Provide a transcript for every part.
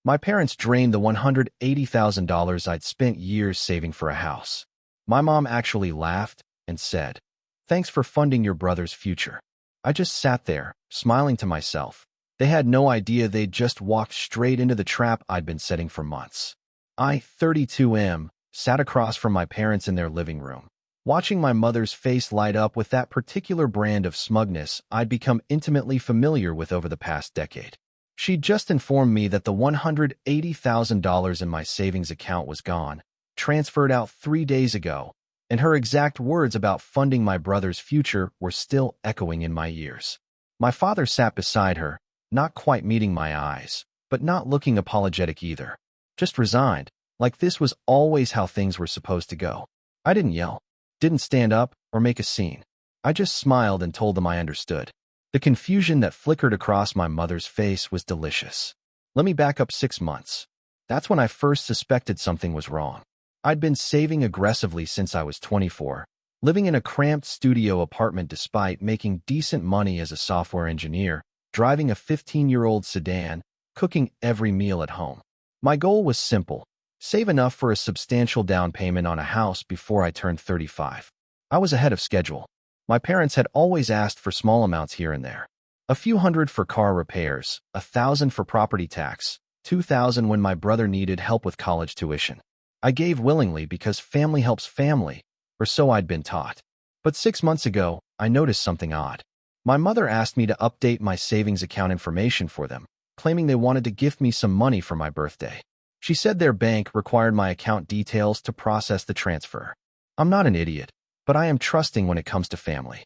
My parents drained the $180,000 I'd spent years saving for a house. My mom actually laughed and said, "Thanks for funding your brother's future." I just sat there, smiling to myself. They had no idea they'd just walked straight into the trap I'd been setting for months. I, 32M, sat across from my parents in their living room, watching my mother's face light up with that particular brand of smugness I'd become intimately familiar with over the past decade. She'd just informed me that the $180,000 in my savings account was gone, transferred out 3 days ago, and her exact words about funding my brother's future were still echoing in my ears. My father sat beside her, not quite meeting my eyes, but not looking apologetic either. Just resigned, like this was always how things were supposed to go. I didn't yell, didn't stand up, or make a scene. I just smiled and told them I understood. The confusion that flickered across my mother's face was delicious. Let me back up 6 months. That's when I first suspected something was wrong. I'd been saving aggressively since I was 24, living in a cramped studio apartment despite making decent money as a software engineer, driving a 15-year-old sedan, cooking every meal at home. My goal was simple: save enough for a substantial down payment on a house before I turned 35. I was ahead of schedule. My parents had always asked for small amounts here and there. A few hundred for car repairs, $1,000 for property tax, $2,000 when my brother needed help with college tuition. I gave willingly because family helps family, or so I'd been taught. But 6 months ago, I noticed something odd. My mother asked me to update my savings account information for them, claiming they wanted to gift me some money for my birthday. She said their bank required my account details to process the transfer. I'm not an idiot, but I am trusting when it comes to family.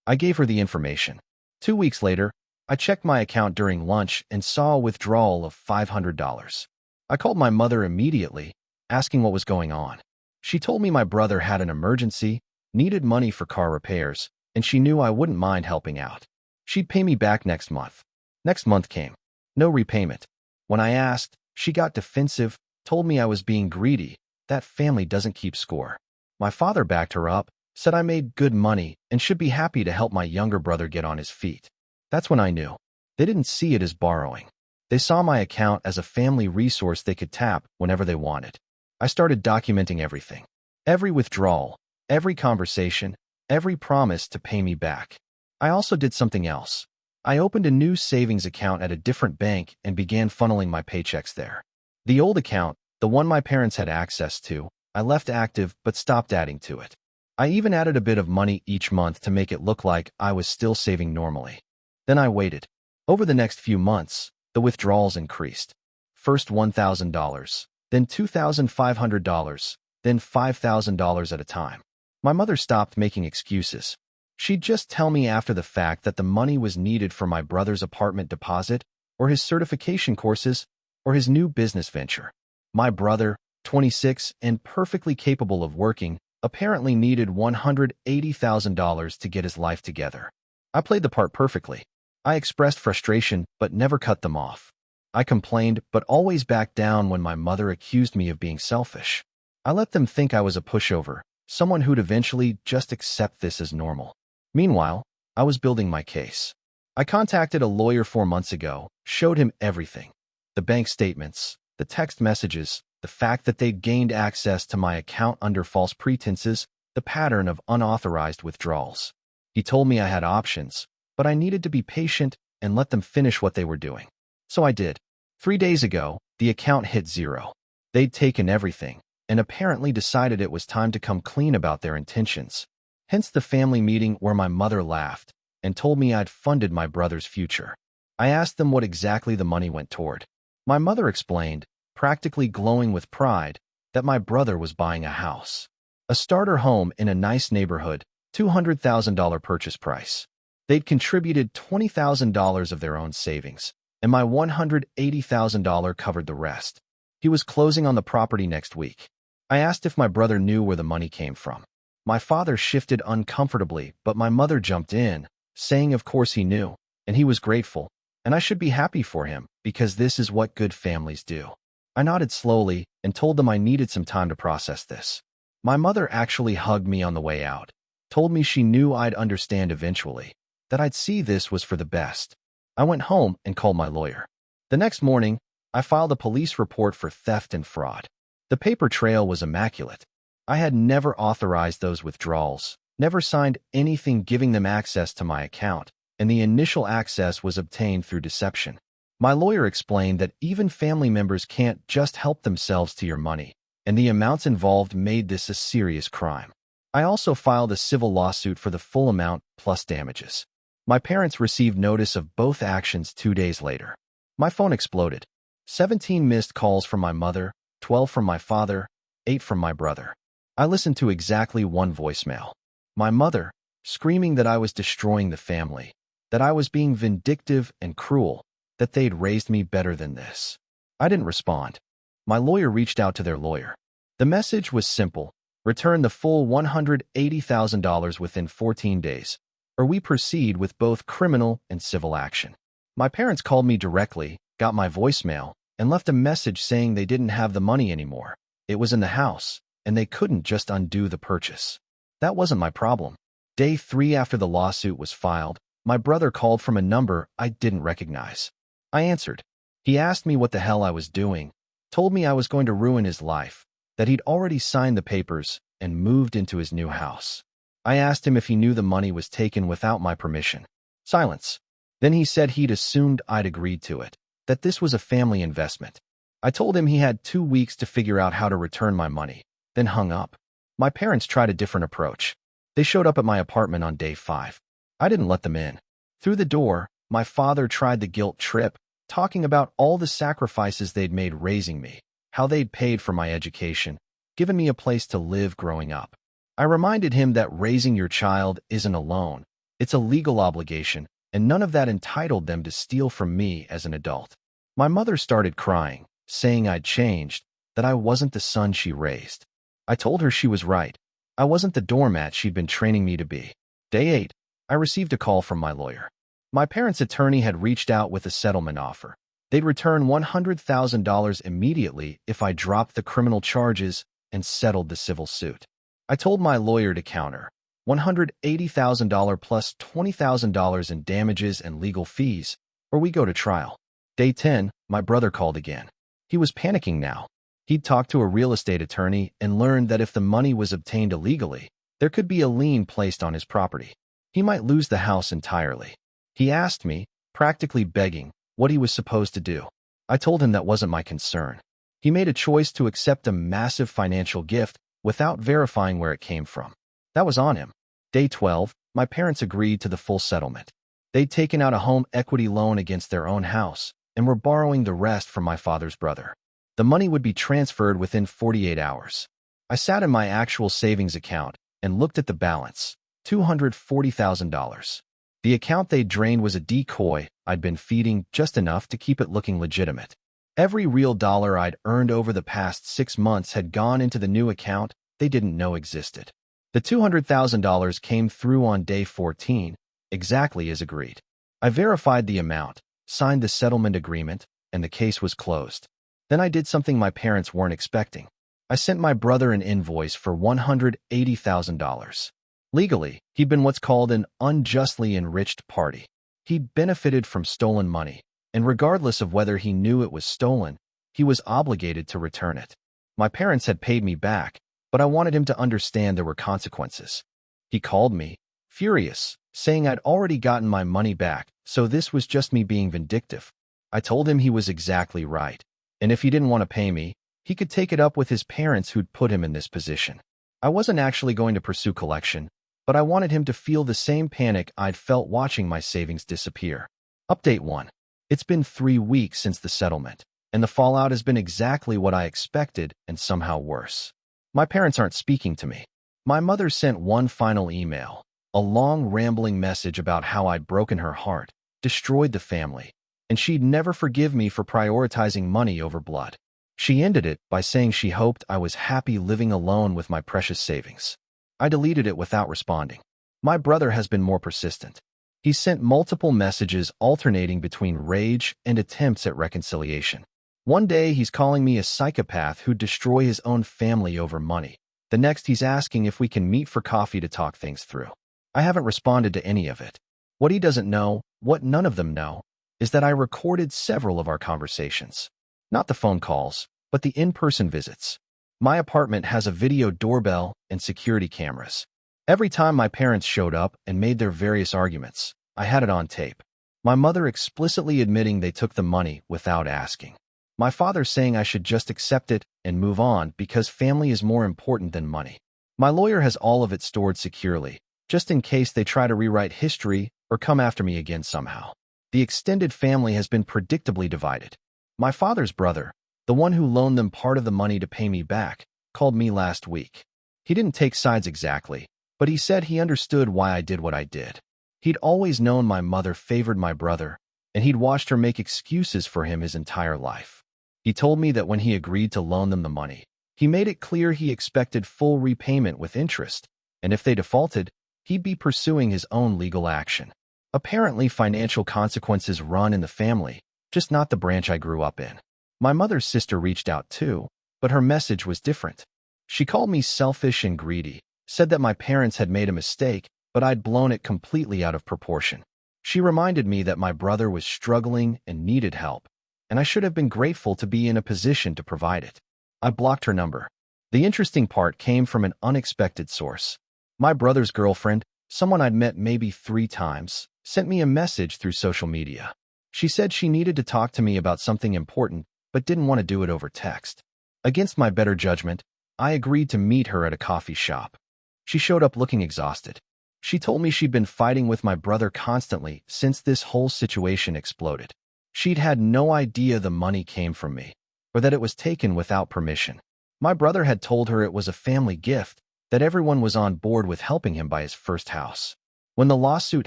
I gave her the information. 2 weeks later, I checked my account during lunch and saw a withdrawal of $500. I called my mother immediately, asking what was going on. She told me my brother had an emergency, needed money for car repairs, and she knew I wouldn't mind helping out. She'd pay me back next month. Next month came. No repayment. When I asked, she got defensive, told me I was being greedy, that family doesn't keep score. My father backed her up, said I made good money and should be happy to help my younger brother get on his feet. That's when I knew. They didn't see it as borrowing. They saw my account as a family resource they could tap whenever they wanted. I started documenting everything. Every withdrawal, every conversation, every promise to pay me back. I also did something else. I opened a new savings account at a different bank and began funneling my paychecks there. The old account, the one my parents had access to, I left active but stopped adding to it. I even added a bit of money each month to make it look like I was still saving normally. Then I waited. Over the next few months, the withdrawals increased. First $1,000, then $2,500, then $5,000 at a time. My mother stopped making excuses. She'd just tell me after the fact that the money was needed for my brother's apartment deposit, or his certification courses, or his new business venture. My brother, 26 and perfectly capable of working, apparently needed $180,000 to get his life together. I played the part perfectly. I expressed frustration but never cut them off. I complained but always backed down when my mother accused me of being selfish. I let them think I was a pushover, someone who'd eventually just accept this as normal. Meanwhile, I was building my case. I contacted a lawyer 4 months ago, showed him everything. The bank statements, the text messages, the fact that they'd gained access to my account under false pretenses, the pattern of unauthorized withdrawals. He told me I had options, but I needed to be patient and let them finish what they were doing. So I did. 3 days ago, the account hit zero. They'd taken everything, and apparently decided it was time to come clean about their intentions. Hence the family meeting where my mother laughed and told me I'd funded my brother's future. I asked them what exactly the money went toward. My mother explained, practically glowing with pride, that my brother was buying a house. A starter home in a nice neighborhood, $200,000 purchase price. They'd contributed $20,000 of their own savings, and my $180,000 covered the rest. He was closing on the property next week. I asked if my brother knew where the money came from. My father shifted uncomfortably, but my mother jumped in, saying of course he knew, and he was grateful, and I should be happy for him, because this is what good families do. I nodded slowly and told them I needed some time to process this. My mother actually hugged me on the way out, told me she knew I'd understand eventually, that I'd see this was for the best. I went home and called my lawyer. The next morning, I filed a police report for theft and fraud. The paper trail was immaculate. I had never authorized those withdrawals, never signed anything giving them access to my account, and the initial access was obtained through deception. My lawyer explained that even family members can't just help themselves to your money, and the amounts involved made this a serious crime. I also filed a civil lawsuit for the full amount plus damages. My parents received notice of both actions 2 days later. My phone exploded. 17 missed calls from my mother, 12 from my father, 8 from my brother. I listened to exactly one voicemail. My mother, screaming that I was destroying the family, that I was being vindictive and cruel, that they'd raised me better than this. I didn't respond. My lawyer reached out to their lawyer. The message was simple: return the full $180,000 within 14 days, or we proceed with both criminal and civil action. My parents called me directly, got my voicemail, and left a message saying they didn't have the money anymore. It was in the house, and they couldn't just undo the purchase. That wasn't my problem. Day 3 after the lawsuit was filed, my brother called from a number I didn't recognize. I answered. He asked me what the hell I was doing, told me I was going to ruin his life, that he'd already signed the papers and moved into his new house. I asked him if he knew the money was taken without my permission. Silence. Then he said he'd assumed I'd agreed to it, that this was a family investment. I told him he had 2 weeks to figure out how to return my money, then hung up. My parents tried a different approach. They showed up at my apartment on day 5. I didn't let them in. Through the door, my father tried the guilt trip, talking about all the sacrifices they'd made raising me, how they'd paid for my education, given me a place to live growing up. I reminded him that raising your child isn't a loan, it's a legal obligation, and none of that entitled them to steal from me as an adult. My mother started crying, saying I'd changed, that I wasn't the son she raised. I told her she was right. I wasn't the doormat she'd been training me to be. Day 8, I received a call from my lawyer. My parents' attorney had reached out with a settlement offer. They'd return $100,000 immediately if I dropped the criminal charges and settled the civil suit. I told my lawyer to counter $180,000 plus $20,000 in damages and legal fees, or we go to trial. Day 10, my brother called again. He was panicking now. He'd talked to a real estate attorney and learned that if the money was obtained illegally, there could be a lien placed on his property. He might lose the house entirely. He asked me, practically begging, what he was supposed to do. I told him that wasn't my concern. He made a choice to accept a massive financial gift without verifying where it came from. That was on him. Day 12, my parents agreed to the full settlement. They'd taken out a home equity loan against their own house and were borrowing the rest from my father's brother. The money would be transferred within 48 hours. I sat in my actual savings account and looked at the balance, $240,000. The account they'd drained was a decoy I'd been feeding just enough to keep it looking legitimate. Every real dollar I'd earned over the past 6 months had gone into the new account they didn't know existed. The $200,000 came through on day 14, exactly as agreed. I verified the amount, signed the settlement agreement, and the case was closed. Then I did something my parents weren't expecting. I sent my brother an invoice for $180,000. Legally, he'd been what's called an unjustly enriched party. He benefited from stolen money, and regardless of whether he knew it was stolen, he was obligated to return it. My parents had paid me back, but I wanted him to understand there were consequences. He called me, furious, saying I'd already gotten my money back, so this was just me being vindictive. I told him he was exactly right, and if he didn't want to pay me, he could take it up with his parents who'd put him in this position. I wasn't actually going to pursue collection, but I wanted him to feel the same panic I'd felt watching my savings disappear. Update 1. It's been 3 weeks since the settlement, and the fallout has been exactly what I expected and somehow worse. My parents aren't speaking to me. My mother sent one final email, a long rambling message about how I'd broken her heart, destroyed the family, and she'd never forgive me for prioritizing money over blood. She ended it by saying she hoped I was happy living alone with my precious savings. I deleted it without responding. My brother has been more persistent. He sent multiple messages alternating between rage and attempts at reconciliation. One day he's calling me a psychopath who'd destroy his own family over money. The next he's asking if we can meet for coffee to talk things through. I haven't responded to any of it. What he doesn't know, what none of them know, is that I recorded several of our conversations. Not the phone calls, but the in-person visits. My apartment has a video doorbell and security cameras. Every time my parents showed up and made their various arguments, I had it on tape. My mother explicitly admitting they took the money without asking. My father saying I should just accept it and move on because family is more important than money. My lawyer has all of it stored securely, just in case they try to rewrite history or come after me again somehow. The extended family has been predictably divided. My father's brother, the one who loaned them part of the money to pay me back, called me last week. He didn't take sides exactly, but he said he understood why I did what I did. He'd always known my mother favored my brother, and he'd watched her make excuses for him his entire life. He told me that when he agreed to loan them the money, he made it clear he expected full repayment with interest, and if they defaulted, he'd be pursuing his own legal action. Apparently, financial consequences run in the family, just not the branch I grew up in. My mother's sister reached out too, but her message was different. She called me selfish and greedy, said that my parents had made a mistake, but I'd blown it completely out of proportion. She reminded me that my brother was struggling and needed help, and I should have been grateful to be in a position to provide it. I blocked her number. The interesting part came from an unexpected source. My brother's girlfriend, someone I'd met maybe 3 times, sent me a message through social media. She said she needed to talk to me about something important, but didn't want to do it over text. Against my better judgment, I agreed to meet her at a coffee shop. She showed up looking exhausted. She told me she'd been fighting with my brother constantly since this whole situation exploded. She'd had no idea the money came from me, or that it was taken without permission. My brother had told her it was a family gift, that everyone was on board with helping him buy his first house. When the lawsuit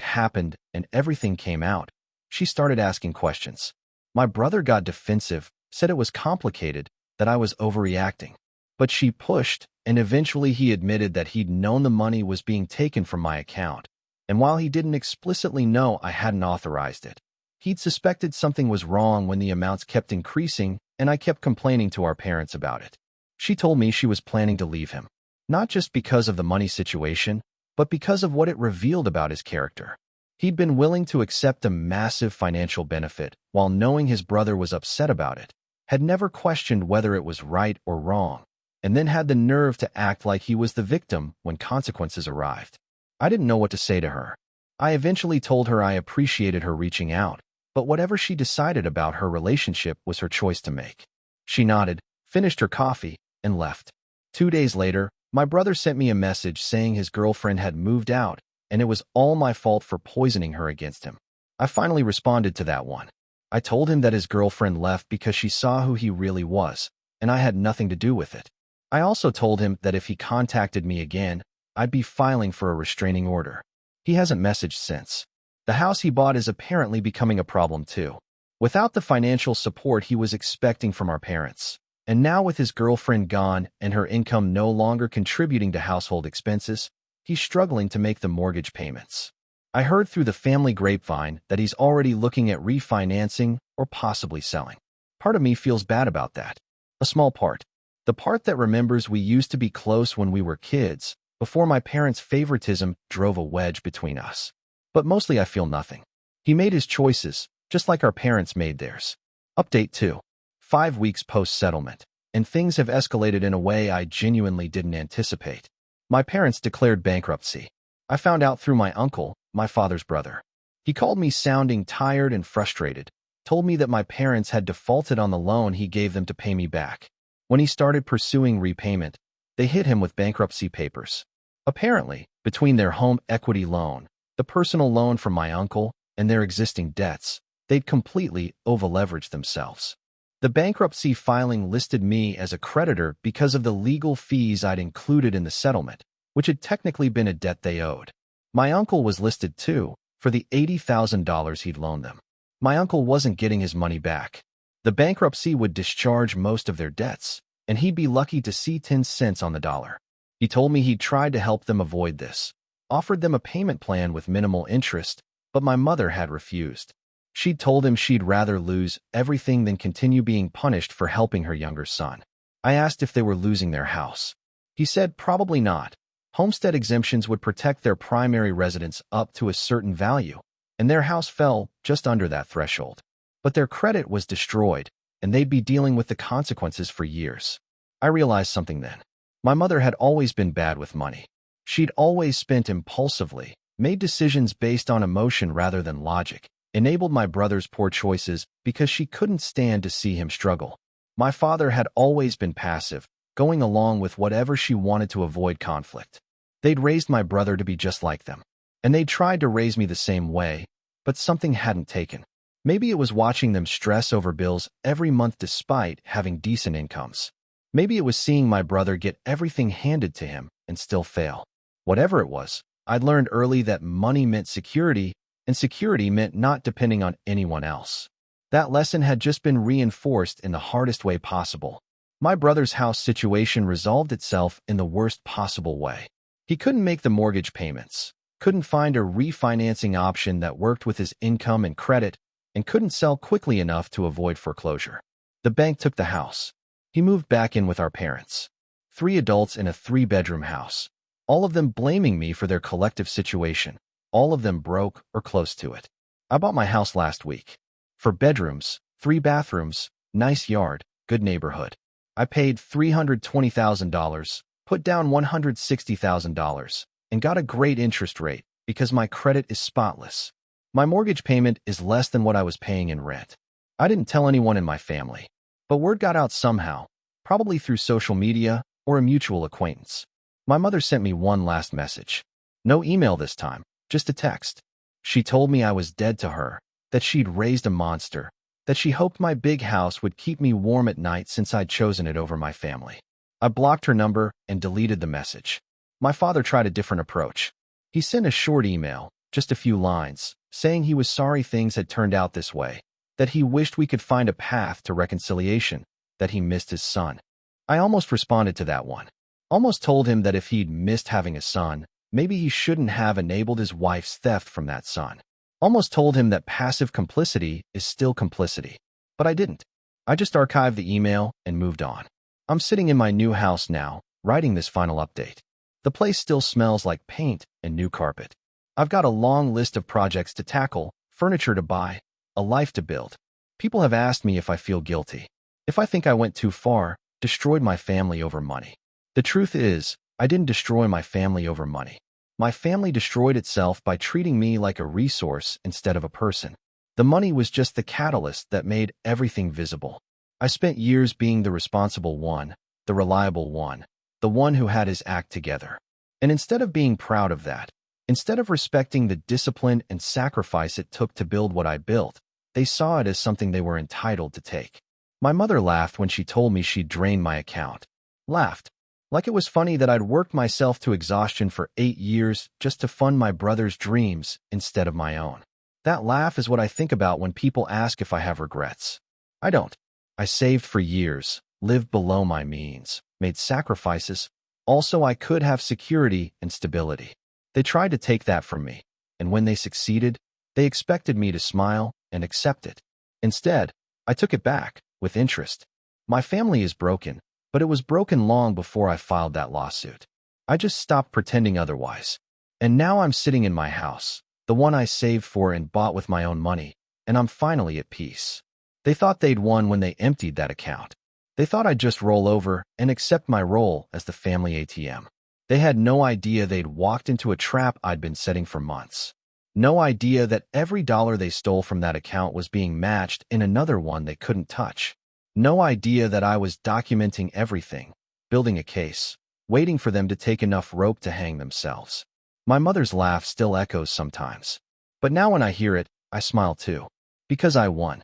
happened and everything came out, she started asking questions. My brother got defensive, said it was complicated, that I was overreacting. But she pushed, and eventually he admitted that he'd known the money was being taken from my account. And while he didn't explicitly know I hadn't authorized it, he'd suspected something was wrong when the amounts kept increasing and I kept complaining to our parents about it. She told me she was planning to leave him, not just because of the money situation, but because of what it revealed about his character. He'd been willing to accept a massive financial benefit while knowing his brother was upset about it, had never questioned whether it was right or wrong, and then had the nerve to act like he was the victim when consequences arrived. I didn't know what to say to her. I eventually told her I appreciated her reaching out, but whatever she decided about her relationship was her choice to make. She nodded, finished her coffee, and left. 2 days later, my brother sent me a message saying his girlfriend had moved out, and it was all my fault for poisoning her against him. I finally responded to that one. I told him that his girlfriend left because she saw who he really was, and I had nothing to do with it. I also told him that if he contacted me again, I'd be filing for a restraining order. He hasn't messaged since. The house he bought is apparently becoming a problem too. Without the financial support he was expecting from our parents, and now with his girlfriend gone and her income no longer contributing to household expenses, he's struggling to make the mortgage payments. I heard through the family grapevine that he's already looking at refinancing or possibly selling. Part of me feels bad about that. A small part. The part that remembers we used to be close when we were kids, before my parents' favoritism drove a wedge between us. But mostly I feel nothing. He made his choices, just like our parents made theirs. Update 2. 5 weeks post-settlement, and things have escalated in a way I genuinely didn't anticipate. My parents declared bankruptcy. I found out through my uncle, my father's brother. He called me sounding tired and frustrated, told me that my parents had defaulted on the loan he gave them to pay me back. When he started pursuing repayment, they hit him with bankruptcy papers. Apparently, between their home equity loan, the personal loan from my uncle, and their existing debts, they'd completely over-leveraged themselves. The bankruptcy filing listed me as a creditor because of the legal fees I'd included in the settlement, which had technically been a debt they owed. My uncle was listed too, for the $80,000 he'd loaned them. My uncle wasn't getting his money back. The bankruptcy would discharge most of their debts, and he'd be lucky to see 10 cents on the dollar. He told me he'd tried to help them avoid this, offered them a payment plan with minimal interest, but my mother had refused. She'd told him she'd rather lose everything than continue being punished for helping her younger son. I asked if they were losing their house. He said probably not. Homestead exemptions would protect their primary residence up to a certain value, and their house fell just under that threshold. But their credit was destroyed, and they'd be dealing with the consequences for years. I realized something then. My mother had always been bad with money. She'd always spent impulsively, made decisions based on emotion rather than logic, enabled my brother's poor choices because she couldn't stand to see him struggle. My father had always been passive, going along with whatever she wanted to avoid conflict. They'd raised my brother to be just like them, and they'd tried to raise me the same way, but something hadn't taken. Maybe it was watching them stress over bills every month despite having decent incomes. Maybe it was seeing my brother get everything handed to him and still fail. Whatever it was, I'd learned early that money meant security, and security meant not depending on anyone else. That lesson had just been reinforced in the hardest way possible. My brother's house situation resolved itself in the worst possible way. He couldn't make the mortgage payments, couldn't find a refinancing option that worked with his income and credit, and couldn't sell quickly enough to avoid foreclosure. The bank took the house. He moved back in with our parents. 3 adults in a 3-bedroom house. All of them blaming me for their collective situation. All of them broke or close to it. I bought my house last week. 4 bedrooms, 3 bathrooms, nice yard, good neighborhood. I paid $320,000, put down $160,000, and got a great interest rate because my credit is spotless. My mortgage payment is less than what I was paying in rent. I didn't tell anyone in my family, but word got out somehow, probably through social media or a mutual acquaintance. My mother sent me one last message. No email this time, just a text. She told me I was dead to her, that she'd raised a monster, that she hoped my big house would keep me warm at night since I'd chosen it over my family. I blocked her number and deleted the message. My father tried a different approach. He sent a short email, just a few lines, saying he was sorry things had turned out this way, that he wished we could find a path to reconciliation, that he missed his son. I almost responded to that one. Almost told him that if he'd missed having a son, maybe he shouldn't have enabled his wife's theft from that son. Almost told him that passive complicity is still complicity. But I didn't. I just archived the email and moved on. I'm sitting in my new house now, writing this final update. The place still smells like paint and new carpet. I've got a long list of projects to tackle, furniture to buy, a life to build. People have asked me if I feel guilty, if I think I went too far, destroyed my family over money. The truth is, I didn't destroy my family over money. My family destroyed itself by treating me like a resource instead of a person. The money was just the catalyst that made everything visible. I spent years being the responsible one, the reliable one, the one who had his act together. And instead of being proud of that, instead of respecting the discipline and sacrifice it took to build what I built, they saw it as something they were entitled to take. My mother laughed when she told me she'd drained my account. Laughed. Like it was funny that I'd worked myself to exhaustion for 8 years just to fund my brother's dreams instead of my own. That laugh is what I think about when people ask if I have regrets. I don't. I saved for years, lived below my means, made sacrifices. Also, I could have security and stability. They tried to take that from me, and when they succeeded, they expected me to smile and accept it. Instead, I took it back, with interest. My family is broken, but it was broken long before I filed that lawsuit. I just stopped pretending otherwise. And now I'm sitting in my house, the one I saved for and bought with my own money, and I'm finally at peace. They thought they'd won when they emptied that account. They thought I'd just roll over and accept my role as the family ATM. They had no idea they'd walked into a trap I'd been setting for months. No idea that every dollar they stole from that account was being matched in another one they couldn't touch. No idea that I was documenting everything, building a case, waiting for them to take enough rope to hang themselves. My mother's laugh still echoes sometimes. But now when I hear it, I smile too. Because I won.